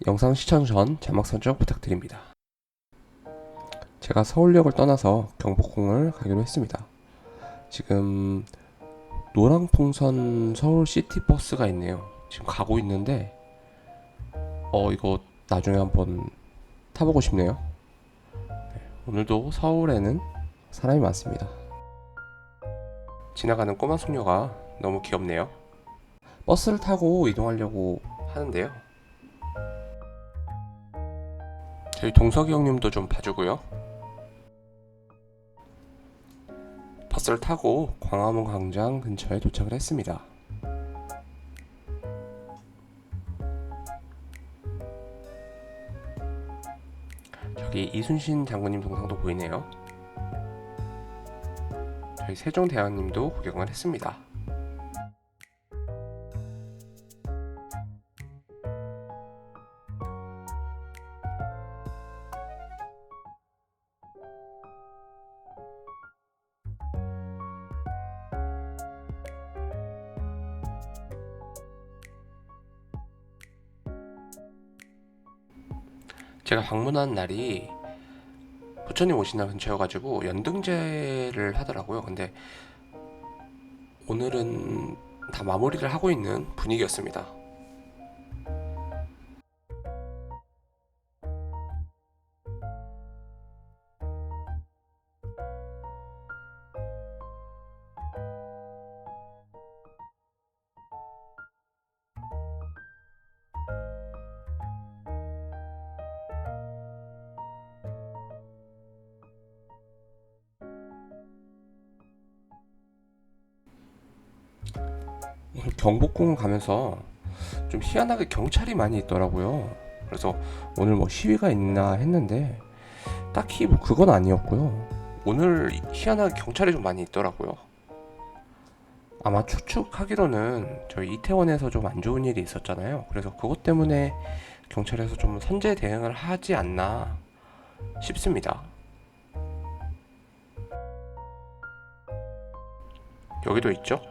영상 시청 전 자막 설정 부탁드립니다. 제가 서울역을 떠나서 경복궁을 가기로 했습니다. 지금 노랑풍선 서울시티버스가 있네요. 지금 가고 있는데 이거 나중에 한번 타보고 싶네요. 오늘도 서울에는 사람이 많습니다. 지나가는 꼬마 소녀가 너무 귀엽네요. 버스를 타고 이동하려고 하는데요. 저희 동석이 형님도 좀 봐주고요. 버스를 타고 광화문 광장 근처에 도착을 했습니다. 저기 이순신 장군님 동상도 보이네요. 저희 세종대왕님도 구경을 했습니다. 제가 방문한 날이 부처님 오신 날 근처여가지고 연등제를 하더라고요. 근데 오늘은 다 마무리를 하고 있는 분위기였습니다. 오늘 경복궁 가면서 좀 희한하게 경찰이 많이 있더라고요. 그래서 오늘 뭐 시위가 있나 했는데 딱히 뭐 그건 아니었고요. 오늘 희한하게 경찰이 좀 많이 있더라고요. 아마 추측하기로는 저희 이태원에서 좀 안 좋은 일이 있었잖아요. 그래서 그것 때문에 경찰에서 좀 선제 대응을 하지 않나 싶습니다. 여기도 있죠?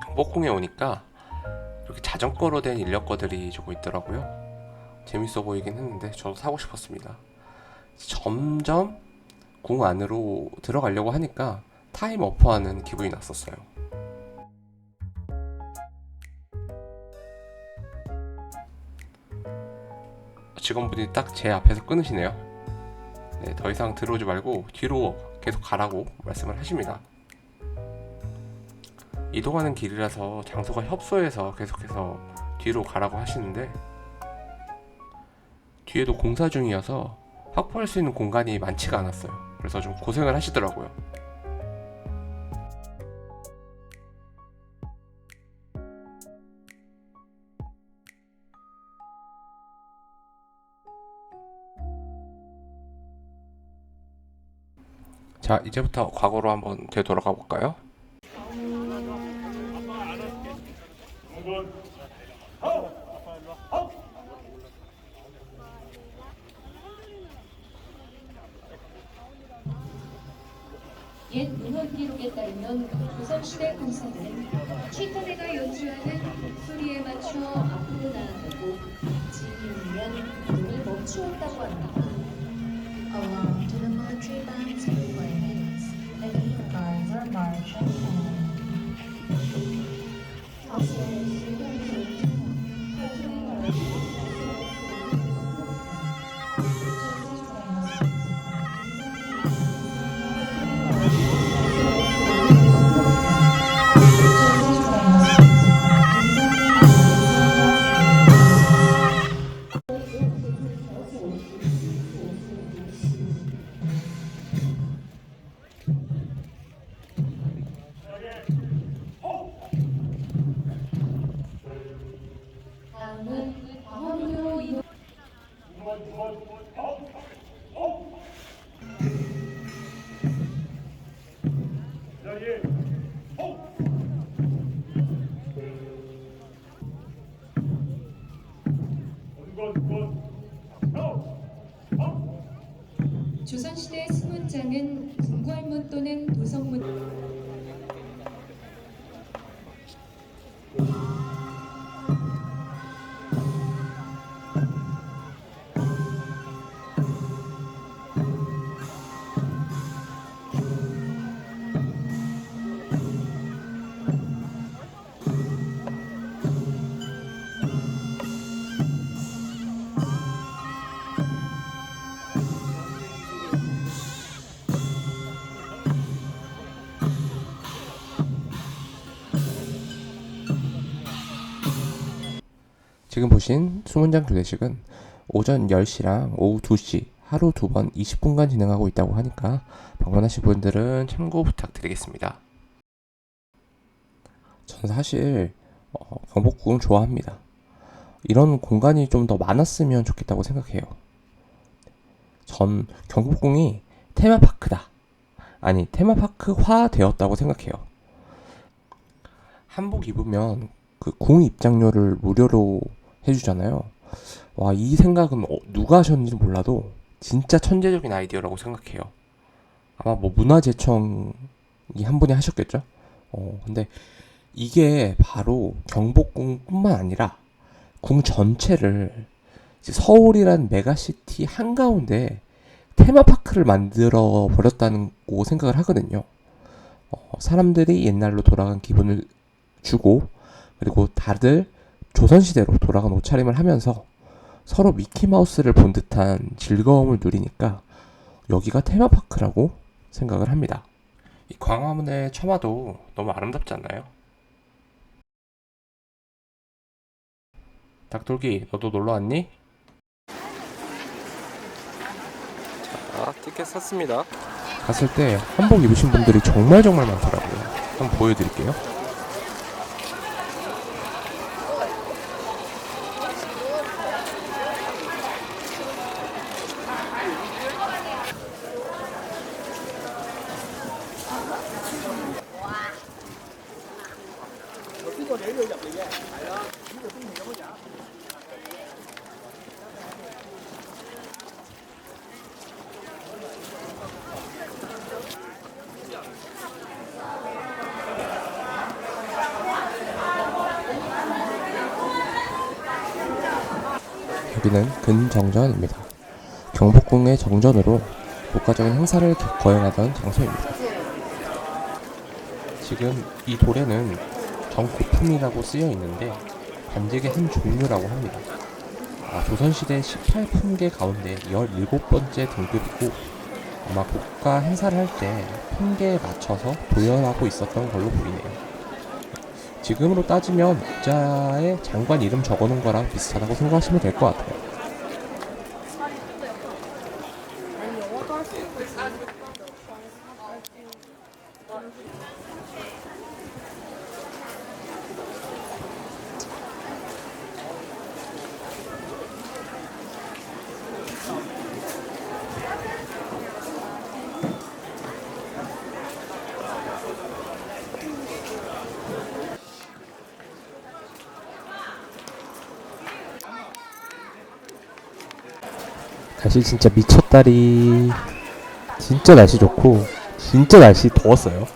경복궁에 오니까 이렇게 자전거로 된 인력거들이 조금 있더라고요. 재밌어 보이긴 했는데 저도 사고 싶었습니다. 점점 궁 안으로 들어가려고 하니까 타임 어퍼하는 기분이 났었어요. 직원분이 딱 제 앞에서 끊으시네요. 네, 더 이상 들어오지 말고 뒤로 계속 가라고 말씀을 하십니다. 이동하는 길이라서 장소가 협소해서 계속해서 뒤로 가라고 하시는데 뒤에도 공사 중이어서 확보할 수 있는 공간이 많지가 않았어요. 그래서 좀 고생을 하시더라고요. 자, 이제부터 과거로 한번 되돌아가 볼까요? 옛 문헌 기록에 따르면 조선시대 군사들은 키터네가 연주하는 소리에 맞춰 앞으로 나아가고 진이면 눈이 멈추었다고 합니다. Along to the military band's requirements, the game guards are marching 다음은 광화문으로 이동. 조선시대 수문장은 궁궐문 또는 도성문. 지금 보신 수문장 교대식은 오전 10시랑 오후 2시 하루 2번 20분간 진행하고 있다고 하니까 방문하실 분들은 참고 부탁드리겠습니다. 저는 사실 경복궁 좋아합니다. 이런 공간이 좀 더 많았으면 좋겠다고 생각해요. 전 경복궁이 테마파크다. 아니, 테마파크화 되었다고 생각해요. 한복 입으면 그 궁 입장료를 무료로 해주잖아요. 와, 이 생각은 누가 하셨는지 몰라도 진짜 천재적인 아이디어라고 생각해요. 아마 뭐 문화재청이 한 분이 하셨겠죠? 근데 이게 바로 경복궁뿐만 아니라 궁 전체를 이제 서울이란 메가시티 한가운데 테마파크를 만들어 버렸다고 생각을 하거든요. 사람들이 옛날로 돌아간 기분을 주고, 그리고 다들 조선시대로 돌아간 옷차림을 하면서 서로 미키마우스를 본 듯한 즐거움을 누리니까 여기가 테마파크라고 생각을 합니다. 이 광화문의 처마도 너무 아름답지 않나요? 닭돌기, 너도 놀러 왔니? 자, 티켓 샀습니다. 갔을 때 한복 입으신 분들이 정말 많더라고요. 한번 보여드릴게요. 여기는 근정전입니다. 경복궁의 정전으로 국가적인 행사를 거행하던 장소입니다. 지금 이 돌에는 정고품이라고 쓰여 있는데 반직의 한 종류라고 합니다. 조선시대 18품계 가운데 17번째 등급이고 아마 국가 행사를 할 때 품계에 맞춰서 도열하고 있었던 걸로 보이네요. 지금으로 따지면 액자에 장관 이름 적어놓은 거랑 비슷하다고 생각하시면 될 것 같아요. 날씨 진짜 미쳤다리. 진짜 날씨 좋고 진짜 날씨 더웠어요.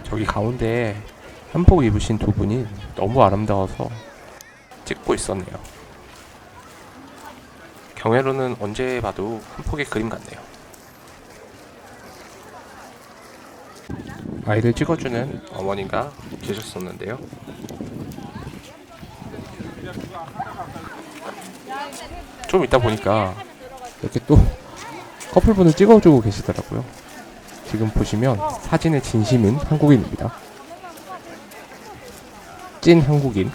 저기 가운데 한복 입으신 두 분이 너무 아름다워서 찍고 있었네요. 경회로는 언제 봐도 한폭의 그림 같네요. 아이를 찍어주는 어머니가 계셨었는데요. 좀 이따 보니까 이렇게 또 커플분을 찍어주고 계시더라고요. 지금 보시면 사진의 진심인 한국인입니다. 찐 한국인.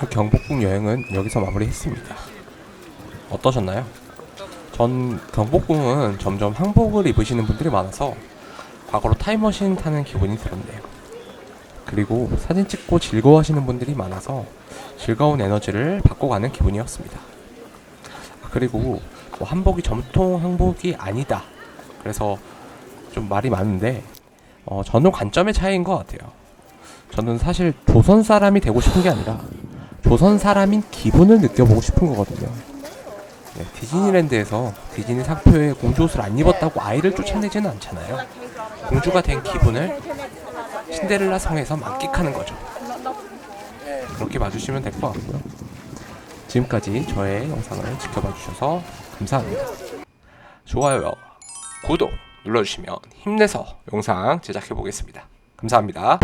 경복궁 여행은 여기서 마무리했습니다. 어떠셨나요? 전 경복궁은 점점 한복을 입으시는 분들이 많아서 과거로 타임머신 타는 기분이 들었네요. 그리고 사진 찍고 즐거워하시는 분들이 많아서 즐거운 에너지를 받고 가는 기분이었습니다. 그리고 뭐 한복이 전통 한복이 아니다. 그래서 좀 말이 많은데 저는 관점의 차이인 것 같아요. 저는 사실 조선 사람이 되고 싶은 게 아니라 조선 사람인 기분을 느껴보고 싶은 거거든요. 네, 디즈니랜드에서 디즈니 상표에 공주 옷을 안 입었다고 아이를 쫓아내지는 않잖아요. 공주가 된 기분을 신데렐라 성에서 만끽하는 거죠. 그렇게 봐주시면 될 것 같고요. 지금까지 저의 영상을 지켜봐 주셔서 감사합니다. 좋아요, 구독 눌러주시면 힘내서 영상 제작해 보겠습니다. 감사합니다.